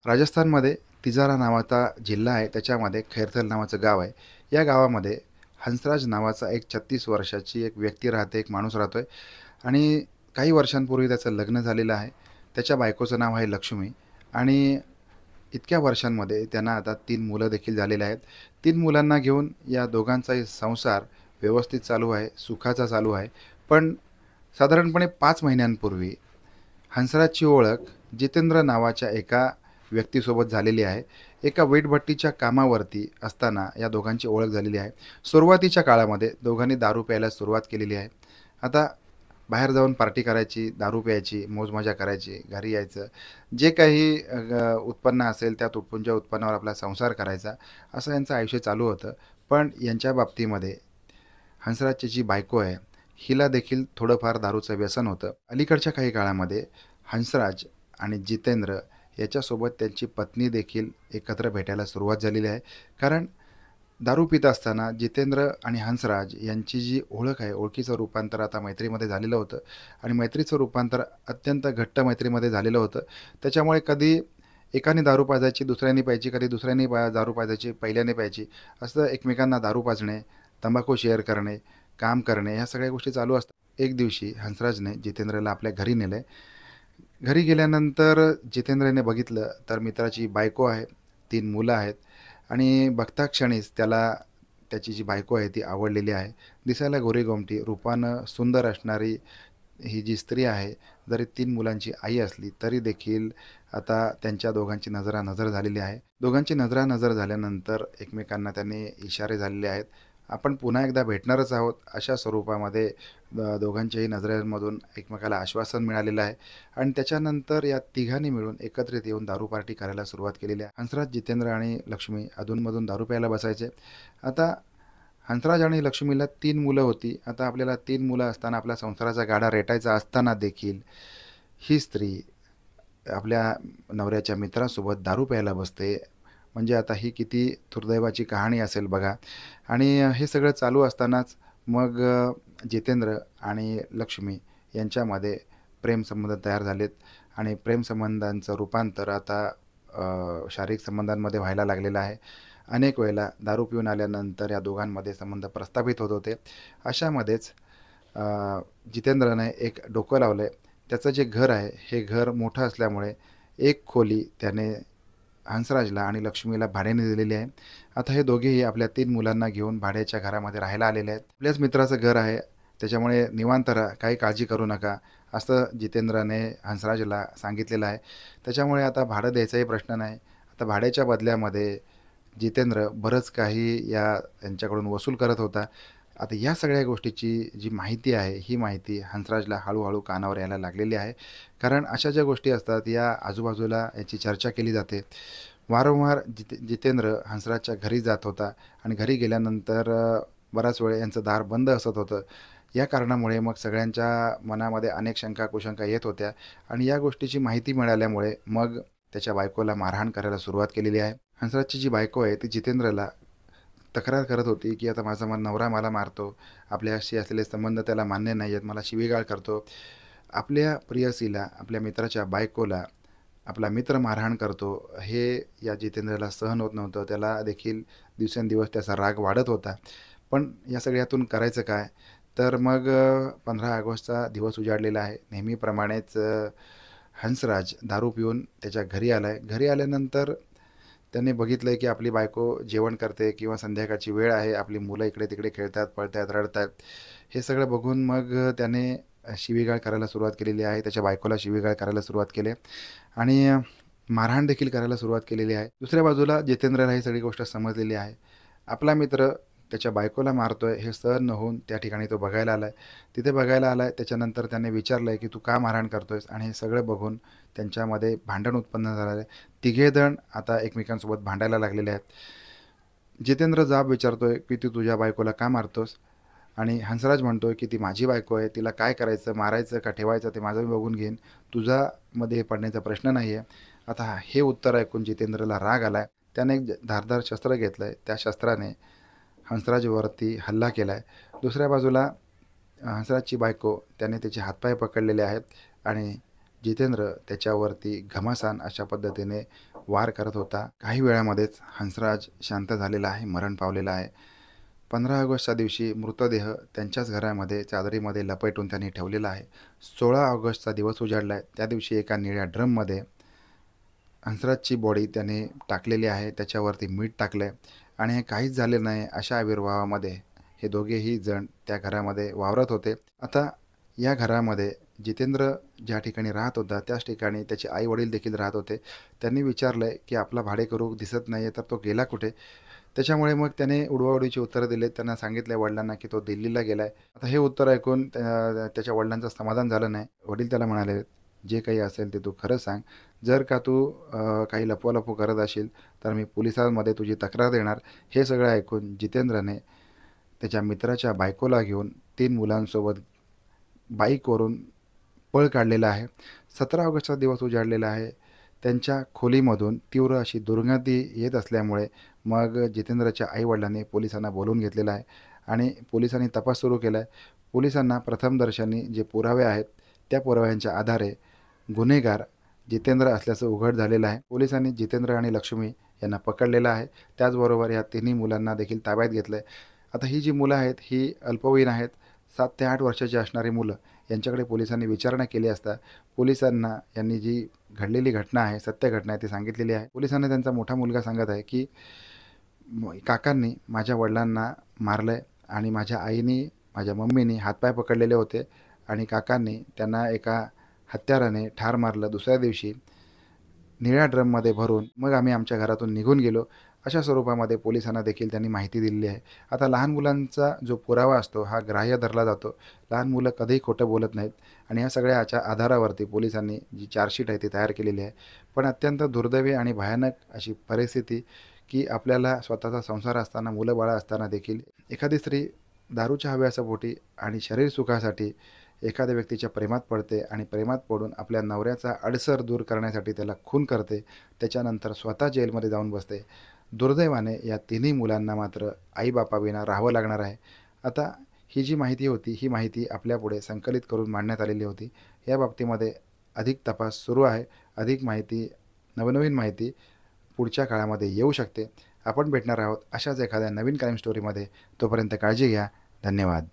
राजस्थानमध्ये तिजारा नावाचा जिल्हा आहे. त्याच्यामध्ये खैरथल नावाचं गाव आहे. या गावामध्ये हंसराज नावाचा एक 36 वर्षाची एक व्यक्ती राहते, एक माणूस राहतोय आणि काही वर्षांपूर्वी त्याचं लग्न झालेलं आहे. त्याच्या बायकोचं नाव आहे लक्ष्मी आणि इतक्या वर्षांमध्ये त्यांना आता 3 मुलं देखील झालेली आहेत. 3 मुलांना घेऊन या दोघांचाही संसार व्यवस्थित चालू आहे, सुखाचा चालू आहे. पण साधारणपणे 5 महिन्यांपूर्वी हंसराजची ओळख जितेंद्र नावाच्या एका व्यक्तीसोबत झालेली आहे. एका वीटभट्टीच्या कामावरती असताना या दोघांची ओळख झालेली आहे. सुरुवातीच्या काळामध्ये दोघांनी दारू प्यायला सुरुवात केलेली आहे. आता बाहेर जाऊन पार्टी करायची, दारू प्यायची, मौज-मजा करायची, घरी यायचं. जे काही उत्पन्न असेल त्या तुटपुंज्या उत्पन्नावर आपला संसार करायचा, असं यांचं आयुष्य चालू होतं. पण यांच्या बाबतीमध्ये हंसराजची जी बायको आहे, हिला देखील थोडंफार दारूचं व्यसन होतं. अलीकडच्या काही काळामध्ये हंसराज आणि जितेंद्र याच्यासोबत त्यांची पत्नी देखील एकत्र भेटायला सुरुवात झालेली आहे. कारण दारू पित असताना जितेंद्र आणि हंसराज यांची जी ओळख आहे, ओळखीचं रूपांतर आता मैत्रीमध्ये झालेलं होतं आणि मैत्रीचं रूपांतर अत्यंत घट्ट मैत्रीमध्ये झालेलं होतं. त्याच्यामुळे कधी एकाने दारू पाजायची, दुसऱ्याने प्यायची, कधी दुसऱ्याने दारू पाजायची, पहिल्याने प्यायची, असं एकमेकांना दारू पाजणे, तंबाखू शेअर करणे, काम करणे, ह्या सगळ्या गोष्टी चालू असतात. एक दिवशी हंसराजने जितेंद्रला आपल्या घरी नेलं. घरी गेल्यानंतर जितेंद्रने बघितलं तर मित्राची बायको आहे, 3 मुलं आहेत आणि बघता क्षणीच त्याला त्याची जी बायको आहे ती आवडलेली आहे. दिसायला गोरीगोमटी, रूपानं सुंदर असणारी ही जी स्त्री आहे, जरी 3 मुलांची आई असली तरी देखील आता त्यांच्या दोघांची नजरानजर झालेली आहे. दोघांची नजरानजर झाल्यानंतर एकमेकांना त्यांनी इशारे झालेले आहेत. आपण पुन्हा एकदा भेटणारच आहोत, अशा स्वरूपामध्ये दोघांच्याही नजरेमधून एकमेकाला आश्वासन मिळालेलं आहे आणि त्याच्यानंतर या तिघांनी मिळून एकत्रित येऊन दारू पार्टी करायला सुरुवात केलेली आहे. हंसराज, जितेंद्र आणि लक्ष्मी अधूनमधून दारू प्यायला बसायचे. आता हंसराज आणि लक्ष्मीला 3 मुलं होती. आता आपल्याला 3 मुलं असताना आपल्या संसाराचा गाडा रेटायचा असताना देखील ही स्त्री आपल्या नवऱ्याच्या मित्रासोबत दारू प्यायला बसते. म्हणजे आता ही किती दुर्दैवाची कहाणी असेल बघा. आणि हे सगळं चालू असतानाच मग जितेंद्र आणि लक्ष्मी यांच्यामध्ये प्रेमसंबंध तयार झालेत आणि प्रेमसंबंधांचं रूपांतर आता शारीरिक संबंधांमध्ये व्हायला लागलेलं आहे. अनेक वेळेला दारू पिऊन आल्यानंतर या दोघांमध्ये संबंध प्रस्थापित होत होते. अशामध्येच जितेंद्रने एक डोकं लावलं आहे. त्याचं जे घर आहे, हे घर मोठं असल्यामुळे एक खोली त्याने हंसराजला आणि लक्ष्मीला भाड्याने दिलेली आहे. आता हे दोघेही आपल्या 3 मुलांना घेऊन भाड्याच्या घरामध्ये राहायला आलेले आहेत. आपल्याच मित्राचं घर आहे, त्याच्यामुळे निवांत राहा, काही काळजी करू नका, असं जितेंद्रने हंसराजला सांगितलेलं आहे. त्याच्यामुळे आता भाडं द्यायचाही प्रश्न नाही. आता भाड्याच्या बदल्यामध्ये जितेंद्र बरंच काही यांच्याकडून वसूल करत होता. आता या सगळ्या गोष्टीची जी माहिती आहे, ही माहिती हंसराजला हळूहळू कानावर यायला लागलेली आहे. कारण अशा ज्या गोष्टी असतात या आजूबाजूला याची चर्चा केली जाते. वारंवार जितेंद्र हंसराजच्या घरी जात होता आणि घरी गेल्यानंतर बराच वेळ यांचं दार बंद असत होतं. या कारणामुळे मग सगळ्यांच्या मनामध्ये अनेक शंका कुशंका येत होत्या आणि या गोष्टीची माहिती मिळाल्यामुळे मग त्याच्या बायकोला मारहाण करायला सुरुवात केलेली आहे. हंसराजची जी बायको आहे ती जितेंद्रला तक्रार करत होती की आता माझा नवरा मला मारतो, आपल्याशी असलेले संबंध त्याला मान्य नाही आहेत, मला शिवीगाळ करतो. आपल्या प्रियसीला, आपल्या मित्राच्या बायकोला आपला मित्र मारहाण करतो, हे या जितेंद्रला सहन होत नव्हतं. त्याला देखील दिवसेंदिवस त्याचा राग वाढत होता. पण या सगळ्यातून करायचं काय? तर मग 15 ऑगस्टचा दिवस उजाडलेला आहे. नेहमीप्रमाणेच हंसराज दारू पिऊन त्याच्या घरी आला आहे. घरी आल्यानंतर त्याने बघितलं की आपली बायको जेवण करते किंवा संध्याकाळची वेळ आहे, आपली मुलं इकडे-तिकडे खेळतात, पळतायत, रडतायत. हे सगळं बघून मग त्याने शिवीगाळ करायला सुरुवात केलेली आहे. त्याच्या बायकोला शिवीगाळ करायला सुरुवात केली आणि मारहाण देखील करायला सुरुवात केलेली आहे. दुसऱ्या बाजूला जितेंद्रला ही सगळी गोष्ट समजलेली आहे. आपला मित्र त्याच्या बायकोला मारतोय हे सहन न होऊन त्या ठिकाणी तो बघायला आलाय. तिथे बघायला आलाय. त्याच्यानंतर त्याने विचारलंय की तू का मारहाण करतोयस? आणि हे सगळं बघून त्यांच्यामध्ये भांडण उत्पन्न झालेलं आहे. तिघेजण आता एकमेकांसोबत भांडायला लागलेले आहेत. जितेंद्र जाब विचारतोय की तू तुझ्या बायकोला का मारतोस? आणि हंसराज म्हणतोय की ती माझी बायको आहे, तिला काय करायचं, मारायचं का ठेवायचं ते माझं मी बघून घेईन, तुझ्यामध्ये पडण्याचा प्रश्न नाही आहे. आता हे उत्तर ऐकून जितेंद्रला राग आलाय. त्याने एक धारदार शस्त्र घेतलंय. त्या शस्त्राने हंसराजवरती हल्ला केला आहे. दुसऱ्या बाजूला हंसराजची बायको, त्याने त्याचे हातपाय पकडलेले आहेत आणि जितेंद्र त्याच्यावरती घमासान अशा पद्धतीने वार करत होता. काही वेळामध्येच हंसराज शांत झालेला आहे, मरण पावलेला आहे. 15 ऑगस्टच्या दिवशी मृतदेह त्यांच्याच घरामध्ये चादरीमध्ये लपेटून त्यांनी ठेवलेला आहे. 16 ऑगस्टचा दिवस उजाडला आहे. त्या दिवशी एका निळ्या ड्रममध्ये हंसराजची बॉडी त्याने टाकलेली आहे. त्याच्यावरती मीठ टाकलं आणि हे काहीच झाले नाही अशा आविर्भावामध्ये हे दोघेही जण त्या घरामध्ये वावरत होते. आता या घरामध्ये जितेंद्र ज्या ठिकाणी राहत होता त्याच ठिकाणी त्याचे आई-वडील देखील राहत होते. त्यांनी विचारलं की आपला भाडेकरू दिसत नाही आहे, तर तो गेला कुठे? त्याच्यामुळे मग त्याने उडवाउडवीची उत्तरं दिली. त्यांना सांगितलं वडिलांना की तो दिल्लीला गेला आहे. आता हे उत्तर ऐकून त्याच्या वडिलांचं समाधान झालं नाही. वडील त्याला म्हणाले, "जे काही असेल ते तू खरं सांग. जर का तू काही लपवालपव करत असशील तर मी पोलिसांमध्ये तुझी तक्रार देणार." हे सगळं ऐकून जितेंद्रने त्याच्या मित्राच्या बायकोला घेऊन 3 मुलांसोबत बाईकवरून पळ काढलेला आहे. 17 ऑगस्टचा दिवस उजाडलेला आहे. त्यांच्या खोलीमधून तीव्र अशी दुर्गंधी येत असल्यामुळे मग जितेंद्रच्या आई-वडिलांनी पोलिसांना बोलावून घेतलेलं आहे आणि पोलिसांनी तपास सुरू केला आहे. पोलिसांना प्रथमदर्शनी जे पुरावे आहेत, त्या पुराव्यांच्या आधारे गुन्हेगार जितेंद्र असल्याचं उघड झालेलं आहे. पोलिसांनी जितेंद्र आणि लक्ष्मी यांना पकडलेलं आहे. त्याचबरोबर या तिन्ही मुलांना देखील ताब्यात घेतलं आहे. आता ही जी मुलं आहेत, ही अल्पवयीन आहेत. 7 ते 8 वर्षाची असणारी मुलं यांच्याकडे पोलिसांनी विचारणा केली असता पोलिसांना यांनी जी घडलेली घटना आहे, सत्य घटना आहे ती सांगितलेली आहे. पोलिसांना त्यांचा मोठा मुलगा सांगत आहे की काकांनी माझ्या वडिलांना मारलंय आणि माझ्या आईनी, माझ्या मम्मीनी हातपाय पकडलेले होते आणि काकांनी त्यांना एका हत्याराने ठार मारलं. दुसऱ्या दिवशी निळ्या ड्रममध्ये भरून मग आम्ही आमच्या घरातून निघून गेलो. अशा स्वरूपामध्ये पोलिसांना देखील त्यांनी माहिती दिलेली आहे. आता लहान मुलांचा जो पुरावा असतो हा ग्राह्य धरला जातो. लहान मुलं कधीही खोटं बोलत नाहीत आणि या सगळ्याच्या आधारावरती पोलिसांनी जी चार्जशीट आहे ती तयार केलेली आहे. पण अत्यंत दुर्दैवी आणि भयानक अशी परिस्थिती की आपल्याला स्वतःचा संसार असताना, मुलं-बाळं असताना देखील एखादी स्त्री दारूच्या हव्यासापोटी आणि शरीर सुखासाठी एखाद्या व्यक्तीच्या प्रेमात पडते आणि प्रेमात पडून आपल्या नवऱ्याचा अडसर दूर करण्यासाठी त्याला खून करते. त्याच्यानंतर स्वतः जेलमध्ये जाऊन बसते. दुर्दैवाने या तिन्ही मुलांना मात्र आई-बापाविना राहावं लागणार आहे. आता ही जी माहिती होती, ही माहिती आपल्यापुढे संकलित करून मांडण्यात आलेली होती. या बाबतीमध्ये अधिक तपास सुरू आहे. अधिक माहिती, नवनवीन माहिती पुढच्या काळामध्ये येऊ शकते. आपण भेटणार आहोत अशाच एखाद्या नवीन क्राईम स्टोरीमध्ये. तोपर्यंत काळजी घ्या. धन्यवाद.